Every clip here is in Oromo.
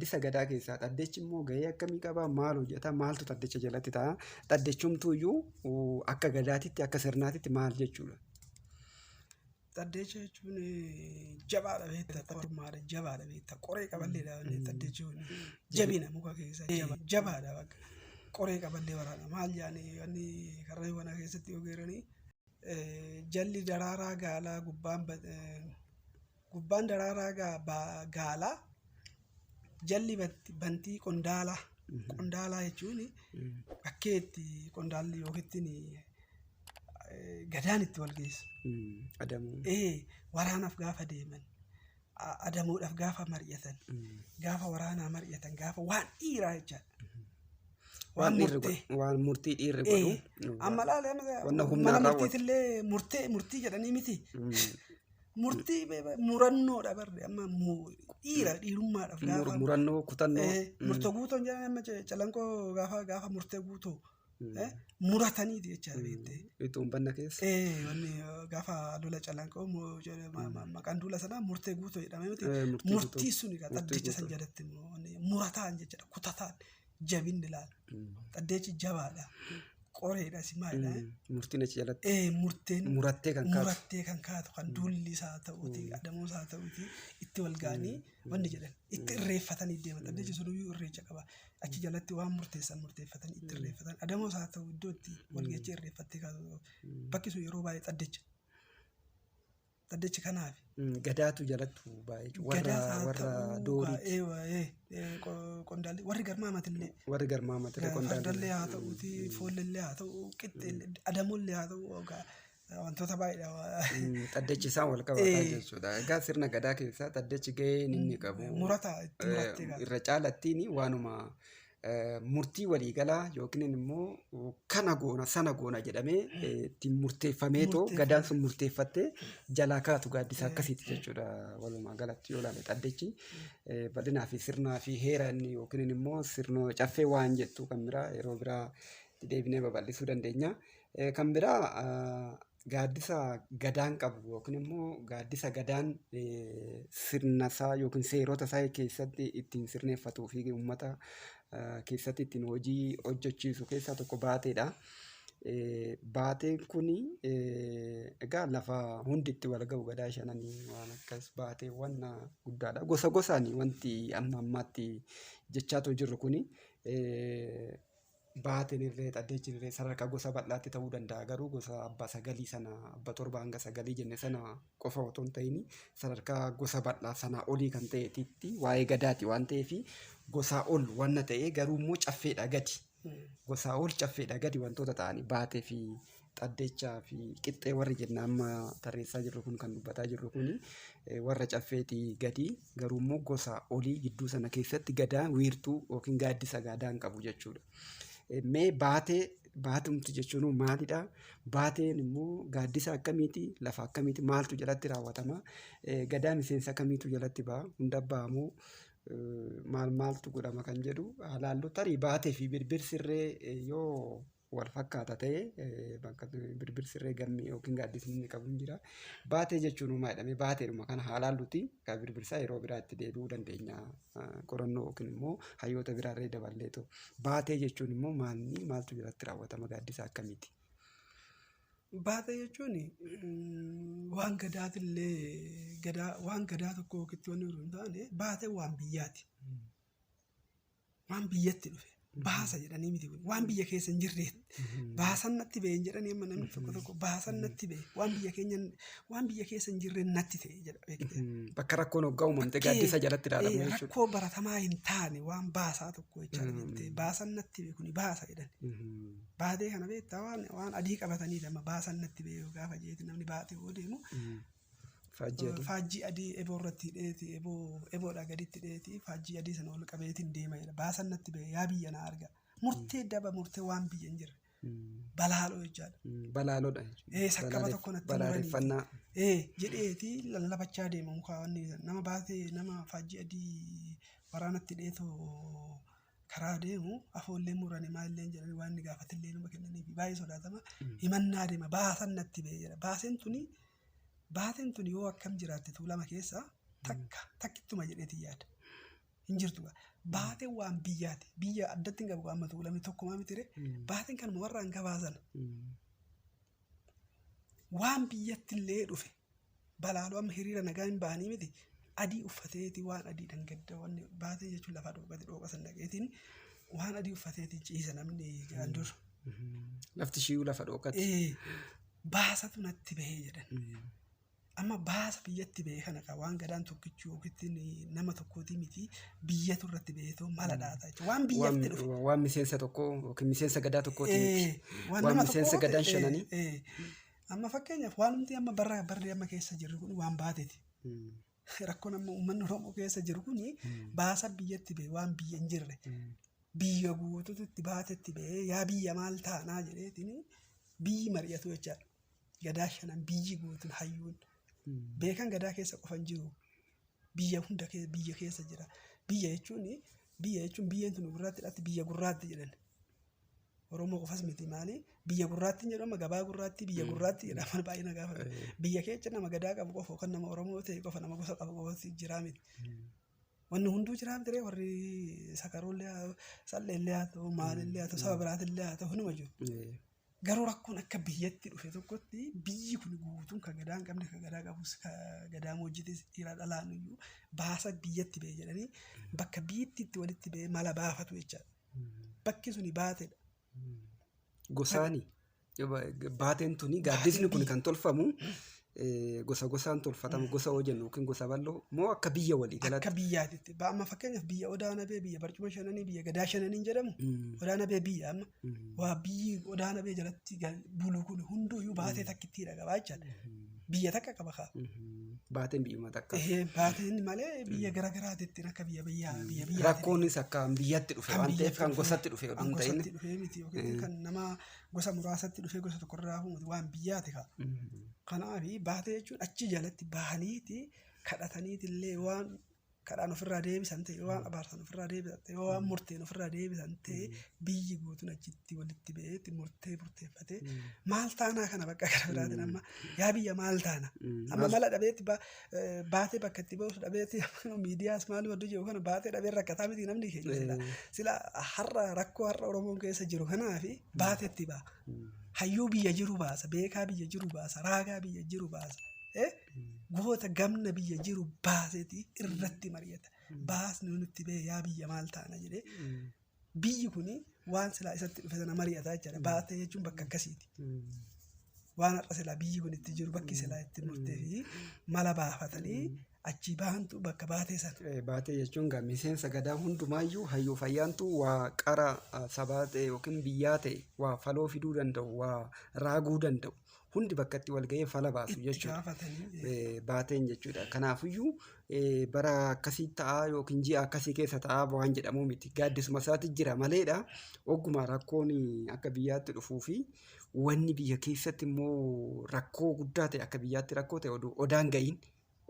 gaaddisa gadaa keessaa xaddechi immoo gahee akkamii qabaa maal hojjeta maaltu xaddecha jalatti ta'a xaddechumtuuyyuu akka gadaatitti akka sirnaatitti maal jechuudha. Xaddecha jechuun jabaadha beektaa qormaadha jabaadha beektaa qoree qaballeedha xaddechuun jabina muka keessa jabaadha bakka qoree qaballee waraana maal jaanii wanni karreewwan keessatti ogeeranii jalli daraaraa gaalaa gubbaan daraaraa gaalaa jalli bantii qondaalaa jechuun bakkeetti qondaalli yookiin gadaan itti wal geessu. Waraanaaf gaafa deeman adamuudhaaf gaafa mari'atan gaafa waraanaa mari'atan gaafa waan dhiiraa jechaadha. Waan murtii dhiirri godhu. Amma mana murtiitillee murtii jedhanii miti. Murtii murannoodha barre amma dhiirummaadhaaf gaafa murannoo kutannoo murtoo guutoon jedhanii amma calanqoo gaafa murtee guutoo murataniiti jechaadha beektee. Ituun banna keessa. Wanni gaafa lola calanqoo maqaan duula sanaa murtee guutoo jedhama miti. Murtii suni xaddecha san jalatti murataan jechaadha kutataan jabinni laala. Xaddechi jabaadha. Qoreedha si maalidha. Murtiin achi jalatti. Murattee kan kaatu kan duulli isaa ta'uuti adamoo isaa ta'uuti itti wal ga'anii wanni jedhan itti irreeffatanii deeman xaddechi sunuyyuu irreecha qaba. Achi jalatti waan murteeffatanii itti irreeffatan adamoo isaa ta'u iddoo itti wal geechee irreeffattee kaatu bakki sun yeroo baay'ee xaddechi kanaaf. Gadaatu jalatti baay'ee warra doorii. Qondaalli warri garmaamatillee. Warri garmaamatillee qondaalli. Fardallee haa ta'uuti foolillee haa ta'u qixxeellee adamollee haa ta'u wantoota baay'eedha. Xaddechi isaan wal qabataa jechuudha. Egaa sirna gadaa keessaa xaddechi gaheen inni qabu. Murataa itti murattee qabu. Irra caalattiin waanuma murtii waliigalaa yookiin immoo kana goona sana goona jedhamee ittiin murteeffameetoo gadaan sun murteeffattee jalaa kaatu gaaddisa akkasiiti jechuudha. Walumaa galatti yoo ilaalle xaddechi bal'inaa fi sirnaa fi heera inni yookiin immoo sirnoo caffee waan jettu kan biraa yeroo biraa deebinee babal'isuu dandeenya. Kan biraa gaaddisa gadaan qabu yookiin immoo gaaddisa gadaan sirna isaa yookiin seerota isaa keessatti ittiin sirneeffatuu fi uummata keessatti ittiin hojii hojjechiisu keessaa tokko baateedha. Baateen kuni egaa lafa hundi itti wal ga'u gadaa shananii waan akkas baateewwan guddaadha. Gosa gosaanii wanti amma ammaatti jechaatu jirru kuni baateen irree xaddeechi irree sadarkaa gosa bal'aatti ta'uu danda'a. Garuu gosa abbaa sagalii sana abbaa torba hanga sagalii jenne sana qofa otoo hin ta'in sadarkaa gosa bal'aa sanaa olii kan ta'eetitti waa'ee gadaati waan ta'eef gosaa ol wanna ta'e garuu immoo caffeedha gadi. Gosaa ol caffeedha gadi wantoota ta'anii baatee fi xaddeechaa fi qixxee warri jenna amma tarreessaa jirru kun kan dubbataa jirru kun warra caffeetii gadi garuu immoo gosa olii gidduu sana keessatti gadaa wiirtuu yookiin gaaddisa gadaan qabu jechuudha. Mee baatumti jechuun maalidha? Baateen immoo gaaddisa akkamiiti? Lafa akkamiiti? Maaltu jalatti raawwatama? Gadaa miseensa akkamiitu jalatti ba'a? Hunda ba'amoo maaltu godhama kan jedhu haalaallu tarii baatee fi birbirsirree yoo wal fakkaata ta'e bakka birbirsirree gammii yookiin gaaddisni inni qabu hin jira. Baatee jechuun maal jedhamee baateedhuma kana haalaalluti kan birbirsaa yeroo biraa itti deebi'uu dandeenya qorannoo yookiin immoo hayyoota biraarree daballeetu. Baatee jechuun immoo maaltu jalatti raawwatama gaaddisa akkamiiti? Baatee jechuun waan gadaatillee waan gadaa tokko yookiin wanni hin taane baatee waan biyyaati. Waan biyyatti dhufe. Baasa jedhanii miti kun waan biyya keessa hin jirreetti baasan natti ba'e hin jedhanii amma namni tokko baasan natti ba'e waan biyya keessa hin jirreen natti ta'e jedha. Bakka rakkoon hoggaa uumamte gaaddisa jalatti ilaalamu jechuudha. Rakkoo baratamaa hin taane waan baasaa tokko jechaadha. Baasan natti ba'e kuni baasa jedhan. Baatee kana beektaa waan adii qabatanii amma baasan natti ba'e gaafa jeeti namni baatee yoo deemu. Faajjii adii eboo irratti hidheeti eboodhaa gaditti hidheeti faajjii adii sana ol qabeetiin deema jedha. Baasan natti ba'e yaa biyya na arga. Murtee daba murtee waan biyya hin jirre. Balaaloo jechaadha. Balaaloodha. Saqqaba tokko natti balaaleffannaa. Jedheeti lallabachaa deema mukaawwanni nama baatee nama faajjii adii waraanatti hidheetoo karaa deemu afoollee muranii maalillee jedhanii waan inni gaafatillee nama kennaniif baay'ee sodaatama. Himannaa deema baasan natti ba'e jedha. Baateen tuni yoo akkam jiraatte tuulama keessa takkittuma jedheeti yaada. hin jirtu. Baateen waan biyyaati. Biyya addatti hin qabu amma tuulamni tokkumaa miti ree. Baateen kanuma warraan gabaasan. Waan biyyatti illee dhufe balaaloo amma hiriira nagaa hin bahanii miti adii uffateeti waan adii dangadda wanni baatee jechuun lafa dhooqa san dhaqeetiin waan adii uffateeti ciisa namni gaandur. Lafti shiyyuu lafa dhooqatti. Baasatu natti bahee jedhan. Amma baasa biyyatti bahee kana kan waan gadaan tokkichi yookiin nama tokkooti miti biyyatu irratti baheetoo mala dhaataa jechuudha. Waan biyyatti dhufe. Waan miseensa tokkoo yookiin miseensa gadaa tokkooti miti. Waan miseensa gadaan shananii. Amma fakkeenyaaf waan nuti amma barri amma keessa jirru kun waan baateeti. Rakkoon amma uummanni Oromoo keessa jiru kun baasa biyyatti bahee waan biyya hin jirre. Biyya guutuutti baatetti bahee yaa biyya maal taanaa jedheetiin biyyi mari'atu jechaadha. Gadaa shanan biyyi guutuun hayyuun. Beekan gadaa keessa qofan jiru. Biyya hunda biyya keessa jira. Biyya jechuun biyyeen tun gurraattiidhaatti biyya gurraatti jedhan. Oromoo qofas miti maali? Biyya gurraatti jedhama gabaa gurraatti biyya gurraatti jedhama baay'ina gaafa. Biyya keessa nama gadaa qabu qofa kan nama Oromoo ta'e qofa nama gosa qabu qofa jira miti. Wanni hunduu jira miti warri sakaroollee salleellee haa ta'u maalillee haa ta'u saba biraatillee haa ta'u hunduma jiru. Garuu rakkoon akka biyyatti dhufe tokkotti biyyi kun guutuun kan gadaa hin qabne kan gadaa qabus kan gadaa hojjetes dhiiraa dhalaan iyyuu baasa biyyatti ba'e jedhanii bakka biyyatti itti walitti ba'e mala baafatu jechaadha. Bakki suni baateedha. Gosaani baateen tuni gaaddisni kun kan tolfamu gosa gosaan tolfatamu gosa hoo jennu yookiin gosa bal'oo moo akka biyya walii galatti. Akka biyyaatitti amma fakkeenyaaf biyya Odaana bee biyya barcuma shananii biyya gadaa shananiin jedhamu Odaana bee biyya amma waa biyyi Odaana bee jalatti bulu kun hunduyyuu baatee takkittiidha qabaa jechaadha. Biyya takka qaba kaa. Baateen biyyuma takka. Baateen malee biyya garaagaraatitti akka biyya. Rakkoonis akka biyyatti dhufe waan ta'eef kan gosatti dhufe oduu hin ta'in. Gosatti dhufe miti yookiin kan nama gosa muraasatti dhufe gosa tokkorraa humuti waan biyyaati kaa. Kanaaf baatee jechuun achi jalatti bahaniiti kadhataniiti illee waan kadhaan ofirraa deebisan ta'e waan abaarsan ofirraa deebisan ta'e waan murteen ofirraa deebisan ta'e biyyi guutuun achitti walitti ba'eetti murteeffatee maal taanaa kana bakka gara biraatiin amma yaa biyya maal taana amma mala dhabeetti baatee bakka itti ba'us dhabeetti miidiyaas maal waddu jiru kana baatee dhabee rakkataa miti namni keenya sila har'a rakkoo har'a Oromoon keessa jiru kanaafi baateetti ba'a. Hayyuu biyya jiru baasa, beekaa biyya jiru baasa, raagaa biyya jiru baasa. Goota gamna biyya jiru baaseeti irratti mari'ata. Baasni nutti bee yaa biyya maal taana jedhee biyyi kuni waan silaa isatti dhufe sana mari'ataa jechaadha. Baatee jechuun bakka akkasiiti. Waan har'a silaa biyyi kun itti jiru bakki silaa itti murtee fi mala baafatanii achi bahantu bakka baatee sana. Baatee jechuun miseensa gadaa hundumaayyuu hayyuu fayyaantu waa qara sabaa ta'e yookiin biyyaa ta'e waa faloo fiduu danda'u waa raaguu danda'u hundi bakka itti wal ga'ee fala baasu jechuudha. Baateen jechuudha. Kanaafiyyuu bara akkasii ta'aa yookiin ji'a akkasii keessa ta'aa waan jedhamu miti. Gaaddisuma isaatti jira maleedha. Ogguma rakkoon akka biyyaatti dhufuu fi wanni biyya keessatti immoo rakkoo guddaa ta'e akka biyyaatti rakkoo ta'e odaan ga'iin.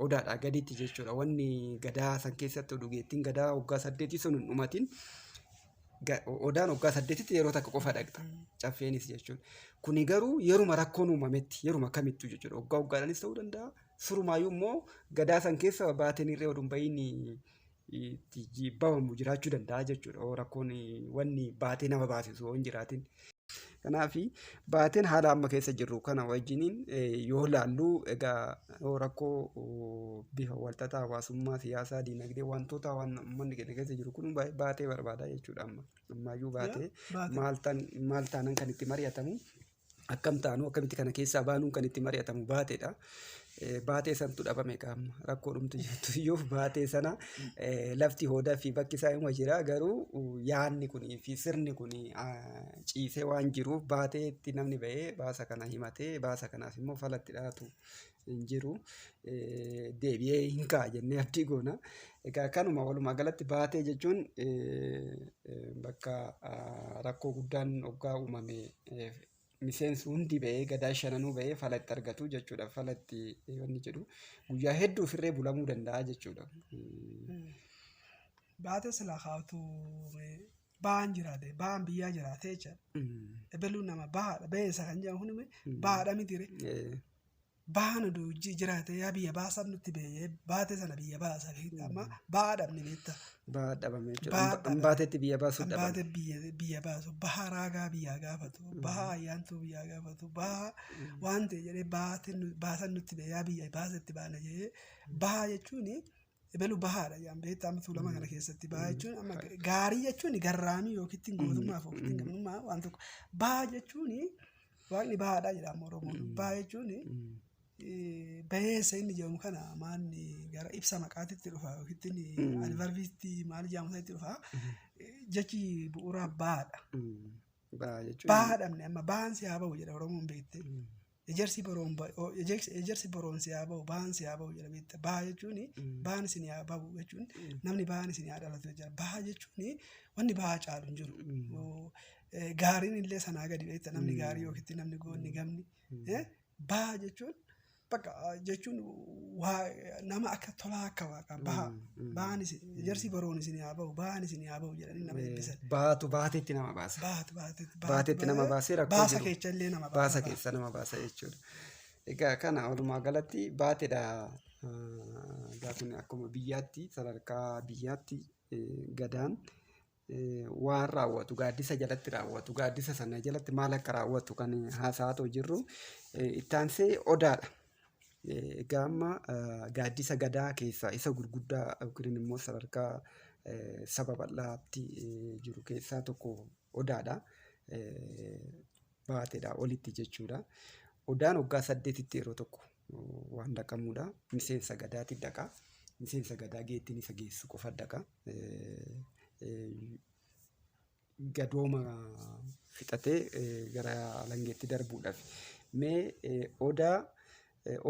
Odaadhaa gaditti jechuudha. Wanni gadaa san keessatti dhugeettiin gadaa waggaa 8 sun hin dhumatin odaan waggaa 8tti yeroo takka qofa dhaqxa. Caffeenis jechuudha. Kuni garuu yeruma rakkoon uumametti yeruma kamittuu jechuudha. Waggaa waggaadhaanis ta'uu danda'a. Surumaayyuu immoo gadaa san keessa baateen irree oduun bahiin jibbamu jiraachuu danda'a jechuudha. Rakkoon wanni baatee nama baasisu hin jiraatin. Kanaaf baateen haala amma keessa jirru kana wajjiniin yoo laallu egaa rakkoo bifa walxaxaa hawaasummaa siyaasaa diinagdee wantoota waan uummanni keessa jiru kun baatee barbaada jechuudha ammayyuu baatee maal taanan kan itti mari'atamu akkam taanu akkamitti kana keessaa baanuun kan itti mari'atamu baateedha. Baatee santu dhabame qaama rakkoo dhumtu jirtu iyyuu baatee sana lafti hoodaa fi bakki isaa ima jira garuu yaadni kunii fi sirni kunii ciisee waan jiruuf baateetti namni ba'ee baasa kana himatee baasa kanaaf immoo falatti dhaatu hin jiru deebi'ee hin ka'a jennee abdii goona. Egaa kanuma walumaa galatti baatee jechuun bakka rakkoo guddaan hoggaa uumame miseensi hundi ba'ee gadaa shananuu ba'ee falatti argatu jechuudha. Falatti wanni jedhu guyyaa hedduu ofirree bulamuu danda'a jechuudha. Baatee silaa kaa'atu ba'aan jiraate ba'aan biyyaa jiraate jechuudha. Ebeluun nama bahaadha beessa kan jedhamu kun bahaadha mitire. baana jiraate yaa biyya baasan nutti beeyee baate sana biyya baasa beekta amma baa dhabne beekta. Baa dhabame jechuudha. Baatetti biyya baasuu dhabame. Baate biyya baasu baha raagaa biyyaa gaafatu baha ayyaantuu biyyaa gaafatu baha waan ta'e jedhee baasan nutti beeyee yaa biyya baasetti baana jedhee baha jechuuni. Ebelu bahaadha yaan beektaa amma tuulama kana keessatti baha jechuun amma gaarii jechuun garraamii yookiin gootummaaf yookiin gamnummaa waan tokko baha jechuun waaqni bahaadha jedhama Oromoon baha jechuun baheessa inni jedhamu kana maanni gara ibsa maqaatitti dhufa yookiin alvarbiitti maal jedhamu itti dhufa jechi bu'uuraa bahaadha. Baha dhabne amma bahan si haa bahu jedha Oromoon beekte. Ejersi boroon si haa bahu bahan si haa bahu jedha beekta. Baha jechuun bahan isin haa bahu jechuun namni bahan isin haa dhalatu jechuudha. Baha jechuun wanni bahaa caalu hin jiru. Gaariin illee sanaa gadi beekta namni gaarii yookiin namni goonni gamni. Baha jechuun bakka jechuun nama akka tolaa akka waaqaa baha bahan isin ejersi boroon isin haa bahu bahan isin haa bahu jedhanii nama eebbisan. Baatetti nama baasa. Baatetti nama baasee rakkoo baasa keessa illee nama baasa. Baasa keessa nama baasa jechuudha. Egaa kana walumaa galatti baateedha. Gaafni akkuma biyyaatti sadarkaa biyyaatti gadaan waan raawwatu gaaddisa jalatti raawwatu gaaddisa sana jalatti maal akka raawwatu kan haasa'aa jirru itti aansee odaadha. Egaa amma gaaddisa gadaa keessaa isa gurguddaa yookiin immoo sadarkaa saba bal'aatti jiru keessaa tokko odaadha. Baateedha olitti jechuudha. Odaan waggaa 8tti yeroo tokko waan dhaqamudha. Miseensa gadaatti dhaqa. Miseensa gadaa geettiin isa geessu qofa dhaqa. Gadooma fixatee gara alangeetti darbuudhaaf.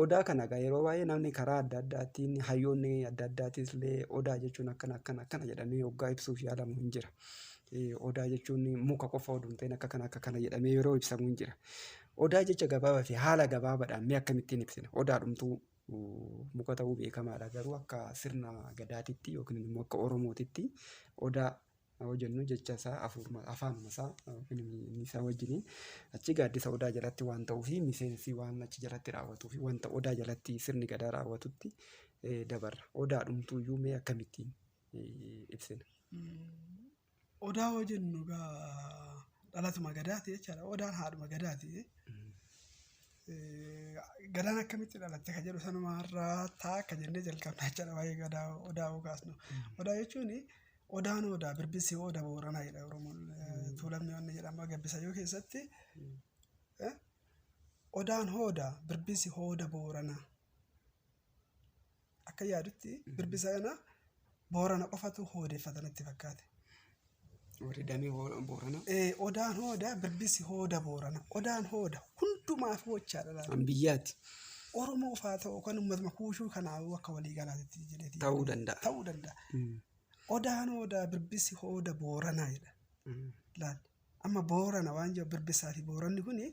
Odaa kana yeroo baay'ee namni karaa adda addaatiin hayyoonni adda addaatis illee odaa jechuun akkana jedhamee waggaa ibsuuf yaalamu hin jira. Odaa jechuun muka qofa oduu hin ta'in akka kana jedhamee yeroo ibsamu hin jira. Odaa jecha gabaabaa fi haala gabaabaadhaan mee akkamittiin ibsina? Odaadhumtuu muka ta'uu beekamaadha garuu akka sirna gadaatitti yookiin immoo akka Oromootitti odaa hojjennu jecha isaa afaanuma isaa isaa wajjin achi gaaddisa odaa jalatti waan ta'uu fi miseensi waan achi jalatti raawwatuu fi wanta odaa jalatti sirni gadaa raawwatutti dabarra. Odaadhumtuu iyyuu mee akkamittiin ibsina? Odaa hojjennu dhalatuma gadaati jechaadha. Odaan haadhuma gadaati. Gadaan akkamitti dhalatte kan jedhu sanumarraa akka jennee jalqabna jechaadha waa'ee gadaa odaa kaasnu. Odaa jechuun odaan odaa birbisi odaa booranaa jedha Oromoon tuulamni wanni jedhama Gabbisayyoo keessatti. Odaan hoodaa birbisi hooda booranaa akka yaadutti birbisa kana boorana qofatu hoodeeffatanitti fakkaate. Damee boorana. Odaan hoodaa birbisi hooda boorana. Odaan hooda hundumaaf gochaadha. Biyyaatti. Oromoo ufaa ta'u kan uummatuma kuushuu kanaafuu akka walii galaatti jedheeti. Ta'uu danda'a. Odaan hoodaa birbisi hooda booranaa jedha. Laal amma boorana waan jiru birbisaa fi booranni kuni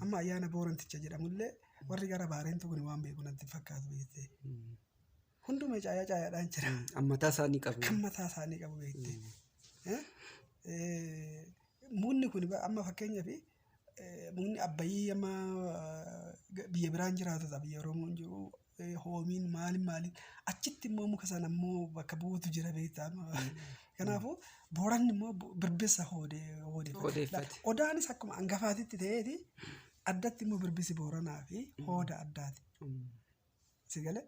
amma ayyaana booranticha jedhamullee warri gara baareentu kuni waan beeku natti fakkaatu beektee. Hunduma caayaadhaan jira. Mataa isaanii qabu. Kan mataa isaanii qabu beektee. Mukni kun amma fakkeenyaaf mukni abbayyii amma biyya biraan jiraatudha biyya Oromoon jiru hoomiin maaliin achitti immoo muka sana immoo bakka buutu jira beektaa. Kanaafuu booranni immoo birbisa hoodeeffate. Odaanis akkuma hangafaatitti ta'eeti addatti immoo birbisi booranaa fi hooda addaati. Si galee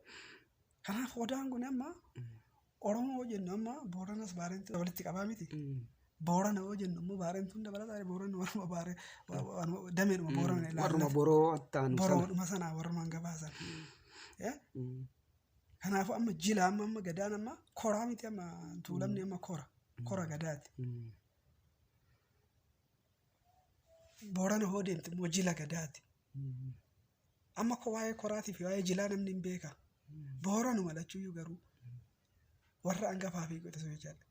kanaaf odaan kun amma Oromoo jennu amma booranas baareentu walitti qabaa miti. Boorana jennu immoo baareentu hunda barataa booranni warruma baaree dameedhuma boorana ilaalaa. Warruma boroo attaan. Boroodhuma sanaa warruma hangafaasan. Kanaafuu amma jila amma gadaan amma koraa miti amma tuulamni amma kora gadaati. Boorana hoodeemti immoo jila gadaati. Amma waa'ee koraatii fi waa'ee jilaa namni hin beeka. Booranuma lachuuyyuu garuu warra hangafaa fi qotisu jechaadha.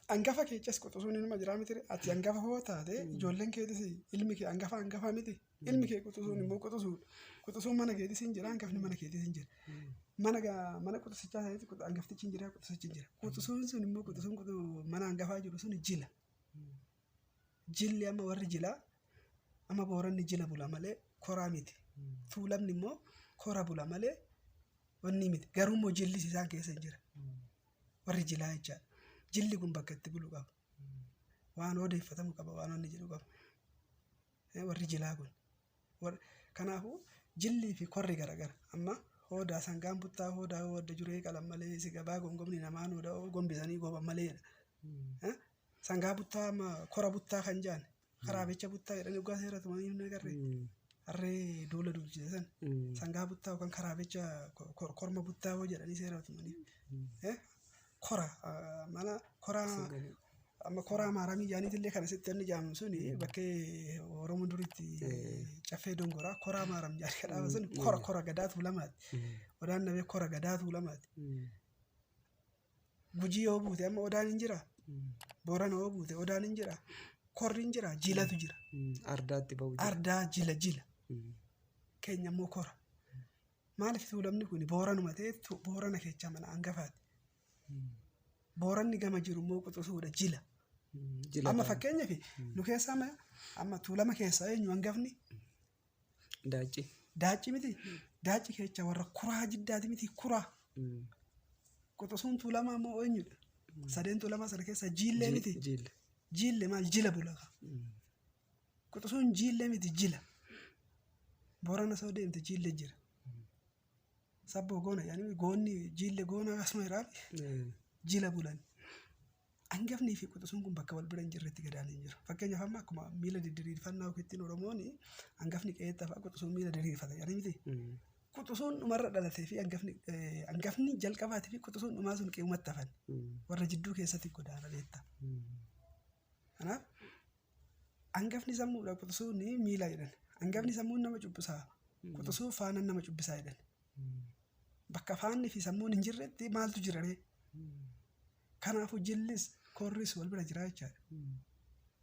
Hangafa keechas qotusuun ilma jiraa miti ati hangafa hoo taate ijoolleen keetis ilmi kee hangafaa miti ilmi kee qotusuun immoo qotusuun mana keetis hin jira hangafni mana keetis hin jira. Mana qotusichaa ta'etti hangaftichi hin jira qotusichi hin jira. Qotusuun sun immoo qotusuun mana hangafaa jiru sun jila. Jilli amma warri jilaa amma booranni jila bula malee koraa miti. Tuulamni immoo kora bula malee wanni miti. Garuu immoo jillis isaan keessa hin jira. Warri jilaa jechaadha. Jilli kun bakka itti bulu qaba. Waan odeeffatamu qaba, waan inni jedhu qaba. Warri jilaa kun. Kanaafuu jillii fi korri garagara. Amma hoodaa sangaan buttaa hoodaa hooda juree qalan malee si gabaa gomgomni namaan hoodaa gombisanii gooban maleedha. Sangaa buttaa kora buttaa kan jaan karaabecha buttaa jedhanii dhugaa seera tumanii hin agarree. Harree duula duulchise san sangaa buttaa yookaan karaabecha korma buttaa hoo jedhanii seera tumanii. Kora mana koraa amma koraa maaramii jaaniitillee kana sitti inni jaamu suni bakkee Oromoo duritti caffee dongoraa koraa maaram jaanii kadhaaba sun kora gadaa tuulamaati. Odaan nabee kora gadaa tuulamaati. Gujii yoo buute amma odaan hin jira. Boorana yoo buute odaan hin jira. Korri hin jira. Jilatu jira. Ardaatti ba'u jira. Ardaa jila. Keenya immoo kora. Maaliif tuulamni kun booranuma ta'e boorana keessa mana hangafaati. Booranni gama jiru immoo quxusuudha jila. Amma fakkeenyaaf nu keessaa amma tuulama keessaa eenyu hangafni? Daacci miti. Daacci keessa warra kuraa jiddaati miti kuraa. Quxusuun tuulamaa immoo eenyudha? Sadeen tuulamaa sana keessa jiillee miti. Jiillee maal jila bulaka. Quxusuun jiillee miti jila. Boorana soo deemte jiillee jira. Sabboo goona yaani goonni jiillee goona akkasuma irraafi jila bulan. Hangafnii fi quxusuun kun bakka wal bira hin jirretti gadaan hin jiru. Fakkeenyaaf amma akkuma miila diriirfannaa ofiittiin Oromoon hangafni qe'eettaaf quxusuun miila diriirfata yaani miti. Quxusuun dhumarra dhalatee fi hangafni jalqabaatii fi quxusuun dhumaa sun qe'umatti hafan. Warra jidduu keessatti godaana beektaa. Kanaaf hangafni sammuudha quxusuun miila jedhan. Hangafni sammuun nama cubbisaa. Quxusuun faana nama cubbisaa jedhan. Bakka faanni fi sammuun hin jirretti maaltu jira ree? Kanaafuu jillis korris wal bira jira jechaadha.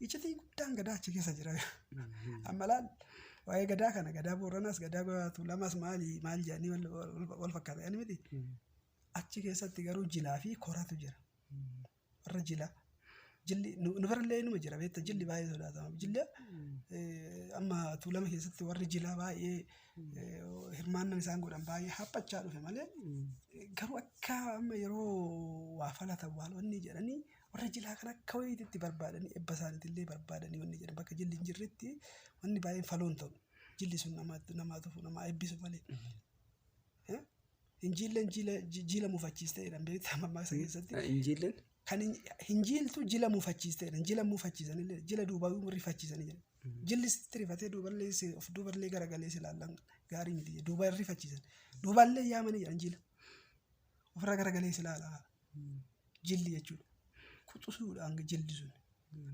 Iccitii guddaan gadaa achi keessa jira. Amma laal waa'ee gadaa kana gadaa Booranaas gadaa Tuulamaas maal jedhanii wal fakkaata yaani miti. Achi keessatti garuu jilaa fi koratu jira. Warra jilaa. Jilli nu barallee numa jira beekta jilli baay'ee sodaatama. Jilli amma Tuulama keessatti warri jilaa baay'ee hirmaannan isaan godhan baay'ee haphachaa dhufe malee garuu akka amma yeroo waa falatan wanni jedhanii warra jilaa kan akka wayiitti barbaadanii ebba isaaniitillee barbaadanii wanni jedhan bakka jilli hin jirretti wanni baay'een faloon ta'u jilli sun nama tufu nama eebbisu malee. Hinjiilleen jila muufachiistee jedhan beektaa mammaaksa keessatti. Hinjiilleen? Kan hinjiiltu jila muufachiistee jedhan jila muufachiisanillee jila duubaa rifachiisanii jedhan. Jilli sitti rifatee duuballee garagalee si ilaallan gaarii miti duuba rifachiisan. Duuballee yaamanii jedhan jila. Ofirra garagalee si ilaalaa. Jilli jechuudha. Quxusuudhaan jilli sun.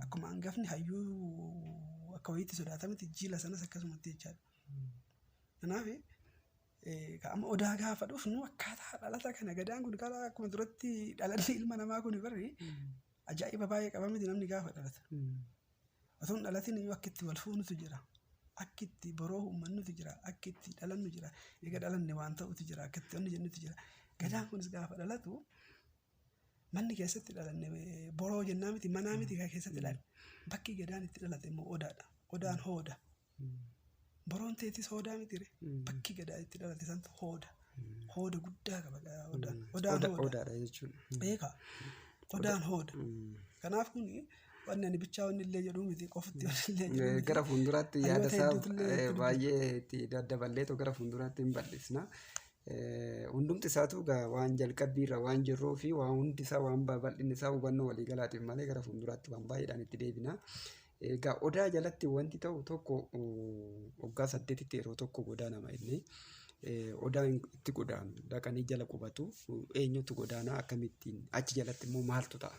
Akkuma hangafni hayyuu akka wayiitti sodaatametti jila sanas akkasumatti jechaadha. Kanaaf amma odaa gaafa dhufnu akkaataa dhalata kana gadaan kun karaa akkuma duratti dhalanni ilma namaa kun barri ajaa'iba baay'ee qaba miti namni gaafa dhalata. Otoon dhalatiin iyyuu akka itti wal fuunutu jira. Akka itti boroo uummannutu jira. Akka itti dhalannu jira. Egaa dhalanne waan ta'utu jira. Akka itti wanni jennutu jira. Gadaan kunis gaafa dhalatu manni keessatti dhalanne boroo jennaa miti manaa miti keessatti dhalanne. Bakki gadaan itti dhalate immoo odaadha. Odaan hooda. Boroon teetis hoodaa miti. Bakki gadaa itti dhalate santu hooda. Hooda guddaa qaba odaan. Odaan hooda. Odaadha jechuudha. Beekaa. Odaan hooda. Kanaaf kuni wanni ani bichaa wanni illee jedhu miti qofatti wanni illee jedhu. Gara fuulduraatti yaada isaa baay'ee itti daddaballeetu gara fuulduraatti hin bal'isna. Hundumti isaatu waan jalqabbiirra waan jirruu fi waan hundi isaa waan bal'inni isaa hubannoo waliigalaatiif malee gara fuulduraatti waan baay'eedhaan itti deebina. Egaa odaa jalatti wanti ta'u tokko waggaa 8tti yeroo tokko godaanama inni. Odaan itti godaanu dhaqanii jala qubatu eenyutu godaanaa akkamittiin achi jalatti immoo maaltu ta'a?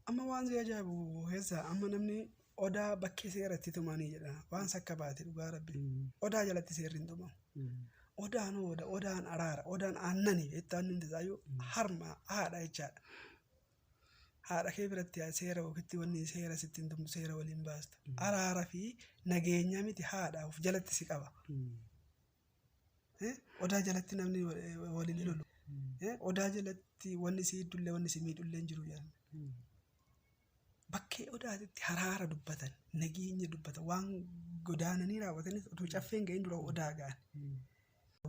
Amma waan ajaa'ibu keessa amma namni odaa bakkee seeratti tumanii jedha waan sakka baate dhugaa rabbi odaa jalatti seerri hin tumamu. Odaan hooda odaan araara odaan aannanii jettaan hundi isaayyuu harma haadha jechaadha. Haadha kee biratti seera ofitti wanni seera sittiin tumtu seera waliin baastu. Araara fi nageenya miti haadha of jalatti si qaba. Odaa jalatti namni waliin lolu. Odaa jalatti wanni si hiddullee wanni si miidhullee hin jiru jedhama. Bakkee odaatitti haraara dubbatan nageenya dubbatan waan godaananii raawwatanis utuu caffeen ga'in dura odaa ga'an.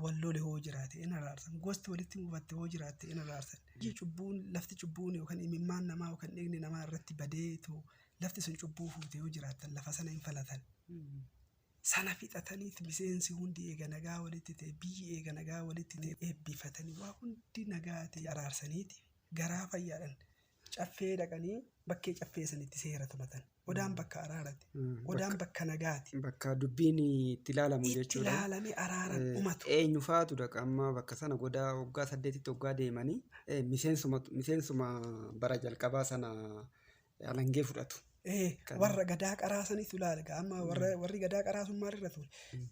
Wallole hoo jiraate in araarsan. Gosti walitti mufatte hoo jiraate in araarsan. Cubbuun lafti cubbuun yookaan imimmaan namaa yookaan dhiigni namaa irratti badeetu lafti sun cubbuu fuute hoo jiraatan lafa sana hin falatan. Sana fixataniiti miseensi hundi eega nagaa walitti ta'e biyyi eega nagaa walitti ta'e eebbifatanii waa hundi nagaa ta'e araarsaniiti garaa fayyaadhaan caffee dhaqanii bakkee caffee sanitti seera tumatan. Odaan bakka araaraati. Odaan bakka nagaati. Bakka dubbiin itti ilaalamu jechuudha. Itti ilaalamee araaran dhumatu. Eenyu faatu dhaqa amma bakka sana godaa waggaa 8tti waggaa deemanii miseensuma bara jalqabaa sana alangee fudhatu. Warra gadaa qaraasaniitu ilaala. Amma warri gadaa qaraasun maalirra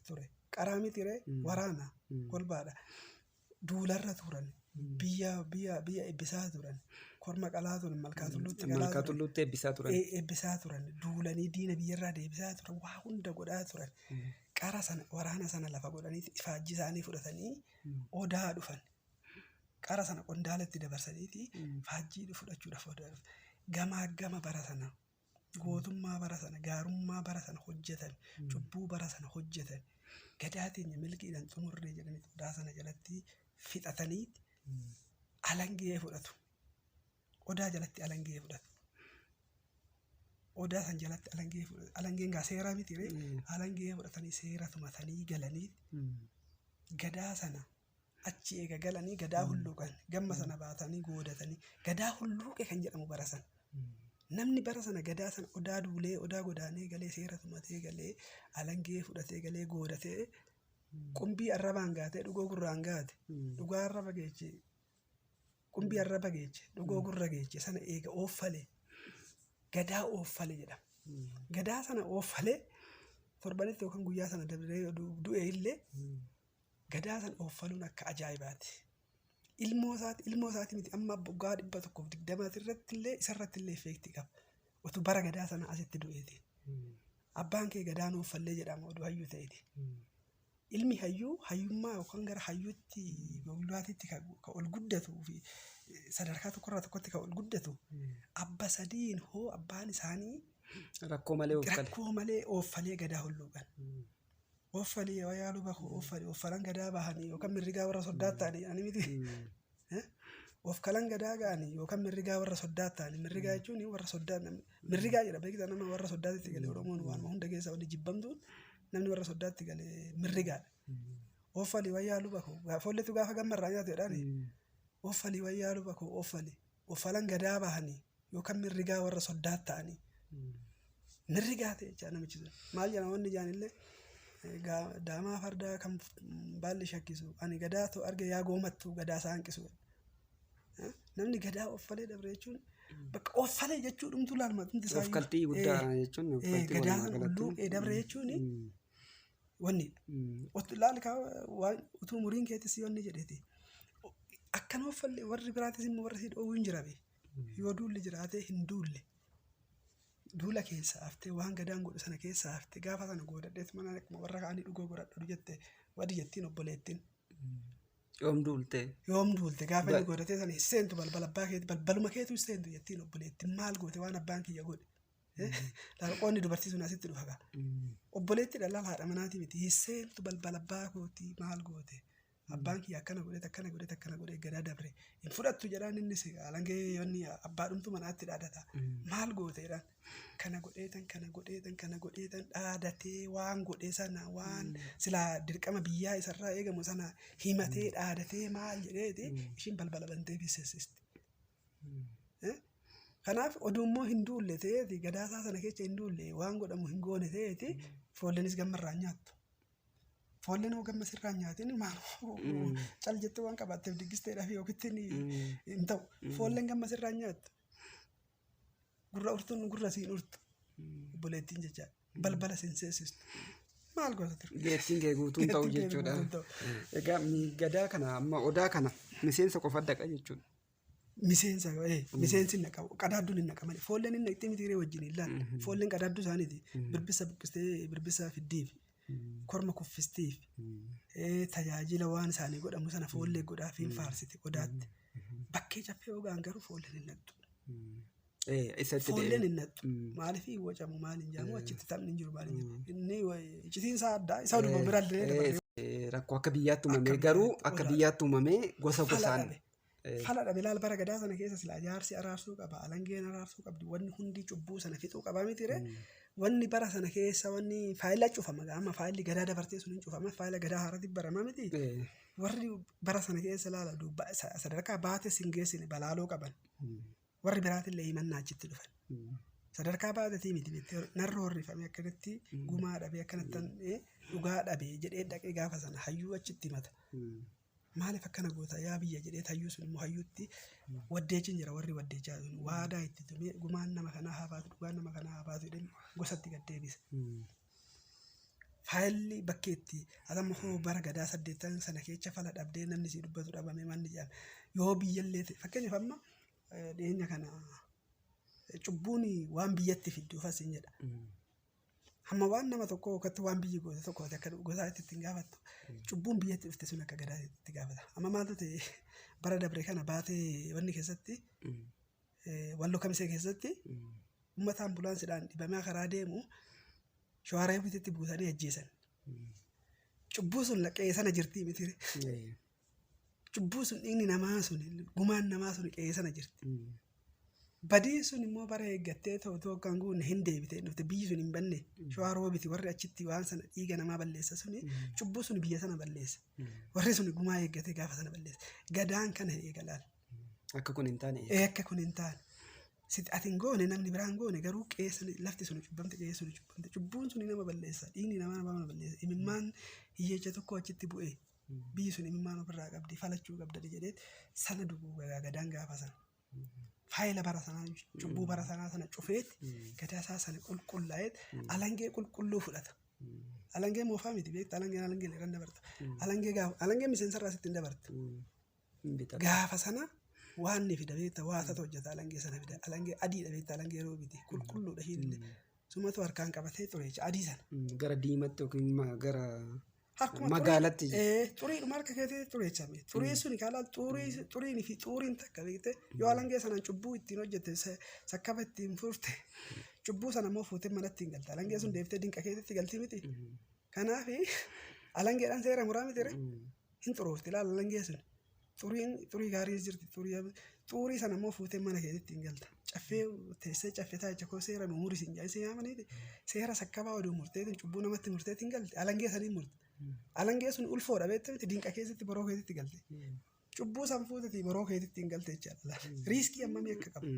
ture? Qaraa miti ree waraana kolbaadha. Duularra turan. Biyya eebbisaa turan. Korma qalaa turan malkaatulluutti eebbisaa turan. Eebbisaa turan. Duulanii diina biyyarraa deebisaa turan. Waa hunda godhaa turan. Qara sana waraana sana lafa godhanii ifaajji isaanii fudhatanii odaa dhufan. Qara sana qondaalatti dabarsaniiti faajjii fudhachuudhaaf odaa dhufan. Gama bara sana. Gootummaa bara sana gaarummaa bara sana hojjetan cubbuu bara sana hojjetan gadaa teenya milkiidhaan xumurree jedhanii odaa sana jalatti fixatanii alangee fudhatu. Odaa jalatti alangee fudhatu. Odaa san jalatti alangee fudhatu. Alangeen gaa seeraa miti ree alangee fudhatanii seera tumatanii galanii gadaa sana achi eega galanii gadaa hulluuqan gamma sana baatanii goodatanii gadaa hulluuqe kan jedhamu bara sana. Namni bara sana gadaa sana odaa duulee odaa godaanee galee seera tumatee galee alangee fudhatee galee goodatee qumbii arrabaan gaatee dhugoo gurraan gaate dhugaa arraba geeche qumbii arraba geeche dhugoo gurra geeche sana eega ooffalee gadaa ooffalee jedhama. Gadaa sana ooffalee torbanitti yookaan guyyaa sana dabree du'e illee gadaa sana ooffaluun akka ajaa'ibaati. Ilmoo isaati miti amma waggaa 120 irratti illee isarratti illee effeektii qaba. Otu bara gadaa sana asitti du'eeti. Abbaan kee gadaan ooffallee jedhama oduu hayyuu ta'eeti. Ilmi hayyummaa yookaan gara hayyuutti goglaatitti kan ol guddatuu fi sadarkaa tokkorraa tokkotti kan ol guddatu abba sadiin hoo abbaan isaanii rakkoo malee ooffalee gadaa hulluuqan. Ooffalee wayaaluu bahu ooffalan gadaa bahanii yookaan mirrigaa warra soddaatanii ani miti. Oofkalan gadaa ga'anii yookaan mirrigaa warra soddaatanii mirrigaa jechuun warra soddaatan mirrigaa jedha beektaa nama warra soddaatitti galee Oromoon waanuma hunda keessa wali jibbamtuun namni warra soddaatti galee mirrigaadha. Ooffalee wayaaluu bahu foolletu gaafa gammarraa nyaatu jedhaani. Ooffalee wayaaluu bahu ooffalan gadaa bahanii yookaan mirrigaa warra soddaatanii mirrigaa ta'e jechaa namichi sun maal jedhama wanni jaanillee. Daamaa fardaa kan baalli shakkisu ani gadaa ta'u arge yaa goomattu gadaa isaa hanqisu. Namni gadaa ooffalee dabre jechuun bakka ooffalee jechuu dhumtu laalmatumti isaa. Oofkaltii guddaa jechuun gadaa sana hulluuqee dabre jechuun wanni laal waan utuu muriin keetis wanni jedheeti. Akkan ooffalee warri biraatis immoo warra si dhoowwu hin jirabe yoo duulli jiraatee hin duulle. Duula keessa haftee waan gadaan godhu sana keessa haftee gaafa sana goodadheet mana warra kaanii dhugoo godhadhu jette wadi jettiin obboleettiin. Yoom duulte gaafa inni goodatee sana seentu balbala abbaa keetii balbaluma keetu seentu jettiin obboleettiin maal goote waan abbaan kiyya godhe. Laaqoonni dubartii sun asitti dhufa gaa. Obboleetti dhalaa haadha manaatii miti seentu balbala abbaa kootii maal goote. Abbaan kiyya akkana godhe gadaa dabre hin fudhattu jedhaan innis alangee yoonni abbaa dhumtu manaatti dhaadata. Maal goote jedhaan kana godheetan dhaadatee waan godhe sana waan silaa dirqama biyyaa isarraa eegamu sana himatee dhaadatee maal jedheeti ishiin balbala bantee fiseessisti. Kanaaf oduummoo hin duulle ta'eeti gadaasaa sana keessa hin duulle waan godhamu hin goone ta'eeti foollenis gammarraan nyaattu. Foolleen hoo gamma sirraa nyaatiin maal cal jettee waan qabaatteef diggisteedhaaf yookiin hin ta'u. Foolleen gamma sirraa nyaattu. Gurra urtuun gurra siin urtu. Obboleettiin jecha balbala seenseessistu. Maal goota ture? Geettiin kee guutuun ta'u jechuudha. Egaa gadaa kana amma odaa kana miseensa qofa dhaqa jechuudha. Miseensi hin naqamu qadaadduun hin naqaman foolleen hin naqxee mitiiree wajjin illaan foolleen qadaadduu isaaniiti birbisa buqqistee birbisa fiddiif. Korma kuffistiif tajaajila waan isaanii godhamu sana foollee godhaafiin faarsite odaatti bakkee caffee ogaan garuu foolleen hin naqxu. Foolleen hin naqxu maaliif hin wacamu maal hin jaamu achitti taphni hin jiru maal hin jiru inni iccitiin isaa addaa isa oduma biraallee dabalee rakkoo akka biyyaatti uumamee garuu akka biyyaatti uumamee gosa gosaan fala dhabe laal bara gadaa sana keessa silaa jaarsi araarsuu qaba alangeen araarsuu qabdi wanni hundi cubbuu sana fixuu qaba mitire wanni bara sana keessa wanni faayila cufama amma faayilli gadaa dabartee sun hin cufama faayila gadaa haarati barama miti warri bara sana keessa laala duuba sadarkaa baate singeessine balaaloo qaban warri biraatillee himannaa achitti dhufan sadarkaa baatetii miti narra horrifame akkanatti gumaa dhabee akkanattan dhugaa dhabee jedhee dhaqee gaafa sana hayyuu achitti himata. Maaliif akkana goota yaa biyya jedhee hayyuu sun immoo hayyuutti waddeechiin jira warri waddeechaa sun waadaa itti tumee gumaan nama kanaa haa baatu dhugaan nama kanaa haa baatu jedhanii gosatti gad deebisa. Faayilli bakkeetti atamma hoo bara gadaa 8 sana keessa fala dhabdee namni si dubbatu dhabame manni jedhama yoo biyyallee ta'e fakkeenyaaf amma dhiyeenya kana cubbuun waan biyyatti fidduuf asiin jedha. Hamma waan nama tokko yookaan waan biyyi gosa tokko akka gosaa itti gaafattu cubbuun biyyatti dhufte sun akka gadaa itti gaafata. Amma maaltu ta'e bara dabre kana baatee wanni keessatti walloo kamisee keessatti uummata ambulaansiidhaan dhibamee karaa deemu shawaaraa bititti buusanii ajjeesan. Cubbuu sun qe'ee sana jirti miti. Cubbuu sun dhiigni namaa sun gumaan namaa sun qe'ee sana jirti. Badii sun immoo bara eeggattee ta'u kan guunne hin deebitee dhufte biyyi sun hin banne shawaaroo biti warri achitti waan sana dhiiga namaa balleessa suni cubbuu sun biyya sana balleessa warri sun gumaa eeggatee gaafa sana balleessa gadaan kana eegalaal akka kun hin taane akka kun hin taane sit atin goone namni biraan goone garuu qeessan lafti sun cubbamte qeessan sun cubbamte cubbuun sun nama balleessa dhiigni nama balleessa imimmaan hiyyeecha tokko achitti bu'ee biyyi sun imimmaan ofirraa qabdi falachuu qabda jedhee sana dubuu gadaan gaafa sana. Faayila bara sanaa cubbuu bara sanaa sana cufeetti gadaa isaa sana qulqullaa'eet alangee qulqulluu fudhata. Alangee moofaa miti beekta alangee irraan dabarta. Alangee miseensarraa sitti hin dabarta. Gaafa sana waan ni fida beekta waatatu hojjeta alangee sana fida alangee adiidha beekta alangee yeroo biti qulqulluudha hiillee sumatu harkaan qabatee xureecha adii sana. Gara diimatti yookiin gara magaalatti xuriidhuma harka keetii xureechame xurii suni kaalaan xuriin fi xuriin takka beekte yoo alangee sanaan cubbuu ittiin hojjette sakkaba ittiin furte cubbuu sana immoo fuutee manatti hin galta alangee sun deeftee dinqa keetitti galti miti kanaaf alangeedhaan seera muraa miti hin xuroofti ilaala alangee sun xurii gaarii jirti xurii sana immoo fuutee mana keetitti hin galta caffee teessee caffee taayicha koo seera nu muris hin jaayisee yaamaniiti seera sakkabaa oduu murteetiin cubbuu namatti murteetiin galte alangee sanii murte. Alangee sun ulfoodha beekte dinqa keessatti boroo keetitti galte. Cubbuu san fuutati boroo keetitti hin galte jechaadha. Riiskii ammamii akka qabu.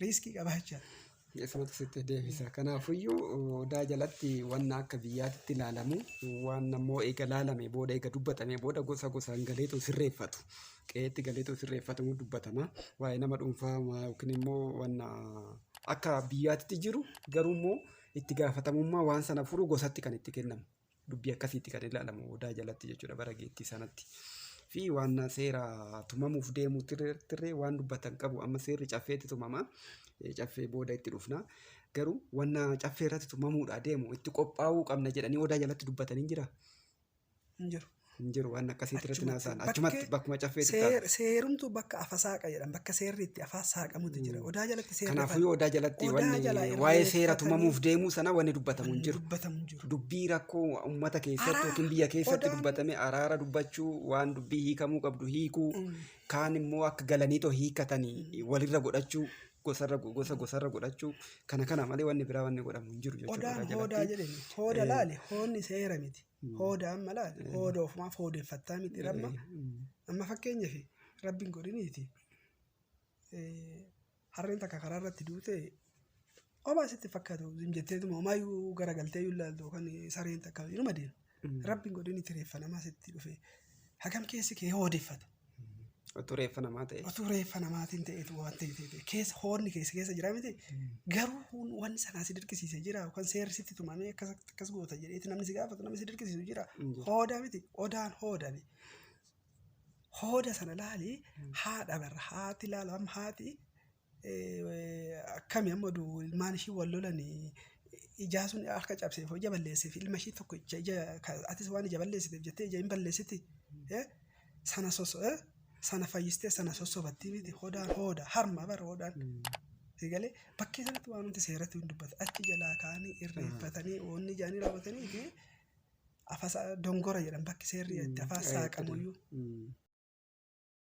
Riiskii qaba jechaadha. Sanatu sitti deebisa. Kanaafiyyuu odaa jalatti waan akka biyyaatti ilaalamu waan ammoo eega ilaalame booda eega dubbatame booda gosa gosaan galeetu sirreeffatu. Qe'eetti galeetu sirreeffatamu dubbatama. Waa'ee nama dhuunfaa yookiin immoo waan akka biyyaatti jiru garuu immoo itti gaafatamummaa waan sana furu gosatti kan itti kennamu. Dubbii akkasiitti kan ilaalamu odaa jalatti jechuudha bara geettii sanatti. Fi waan seera tumamuuf deemu tirree waan dubbatan qabu amma seerri caffeetti tumama caffee booda itti dhufna garuu waan caffee irratti tumamuudha deemu itti qophaa'uu qabna jedhanii odaa jalatti dubbatanii jira. Hin jiru waan akkasiitti irratti naasaan achumatti bakkuma caffeetti seerumtu bakka afasaaqa jedhan bakka seerri itti afaan saaqamutu jira odaa jalatti seerri kanaafuu odaa jalatti waa'ee seera tumamuuf deemuu sana wanni dubbatamu hin jiru dubbii rakkoo uummata keessatti yookiin biyya keessatti dubbatame araara dubbachuu waan dubbii hiikamuu qabdu hiikuu kaan immoo akka galaniitoo hiikatanii walirra godhachuu gosarra godhachuu kana malee wanni biraa wanni godhamu hin jiru jechuudha. Odaa jedhani hooda laale hoonni seera miti. Hooda amma laale hooda ofumaaf hoodeeffattaa miti ramma amma fakkeenyaaf rabbiin godhiniiti harreen takka karaa irratti duute obaa sitti fakkaatu jettee homaayyuu garagaltee ilaaltu yookaan sareen takka inuma deemu rabbiin godhiniiti reeffa namaa sitti dhufe hagam keessi kee hoodeeffata. Otuu reeffa namaa ta'e. Otuu reeffa namaatiin ta'etu waan ta'e keessa hoonni keessa jira miti garuu wanni sanaa si dirqisiisee jira yookaan seerri sitti tumamee akkas goota jedheeti namni si gaafatu namni si dirqisiisu jira hooda miti odaan hooda hooda sana laali haadha barra haati laalu amma haati akkami amma ilmaan ishii wal lolanii ijaa sun harka cabseef ija balleesseef ilma ishii tokko ija atis waan ija balleessiteef jettee ija hin balleessiti sana sana fayyistee sana sossobatti miti hooda harma bara hoodaan Egalee bakkee sanatti waan nuti seeratti hin dubbatu achi jalaa kaanii irreeffatanii oonni jaanii raawwatanii fi afasa dongora jedhan bakki seerri itti afaan saaqamuyyuu.